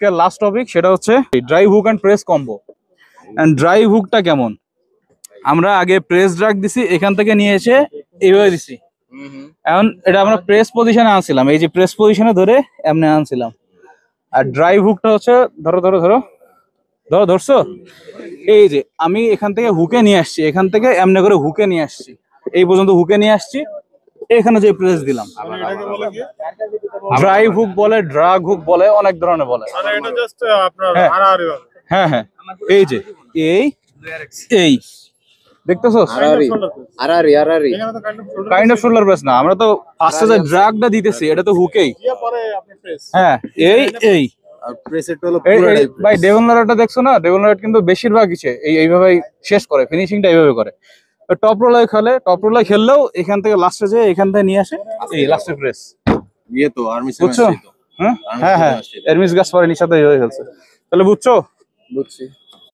আজকের last topic, সেটা হচ্ছে dry hook and press combo. And dry হুকটা কেমন, আমরা আগে প্রেস ড্রাগ দিছি, এখান থেকে নিয়ে এসে এইভাবে দিছি। এখন এটা আমরা প্রেস পজিশনে আনছিলাম, এই যে প্রেস পজিশনে ধরে এমনি আনছিলাম। আর ড্রাই হুকটা হচ্ছে ধরো ধরো ধরো ধরো ধরছো, এই যে আমি এখান থেকে হুকে নিয়ে আসছি, এখান থেকে এমনি করে হুকে নিয়ে আসছি, এই পর্যন্ত হুকে নিয়ে আসছি, এখানে যে প্রেস দিলাম। ড্রাই হুক বলে, ড্রাগ হুক বলে, অনেক ধরনের বলে। হ্যাঁ হ্যাঁ, এই যে এই এই দেখতেছো, কাইন্ড অফ শোল্ডার প্রেস না, আমরা তো ফার্স্টে যে ড্রাগটা দিতেছি এটা তো হুকেই। হ্যাঁ এই এই ভাই ডেভন লরেটটা দেখছো না, ডেভন লরেট কিন্তু বেশিরভাগ কিছু এইভাবে শেষ করে, ফিনিশিংটা এইভাবে করে। টপ রোলার খেলে, টপ রোলার খেললেও এখান থেকে লাস্টে যে এখান থেকে নিয়ে আসে এই লাস্টে প্রেস, বুঝছো? হ্যাঁ হ্যাঁ, এরমিস গাছ পরে নিচে হয়ে গেছে, তাহলে বুঝছো? বুঝছি।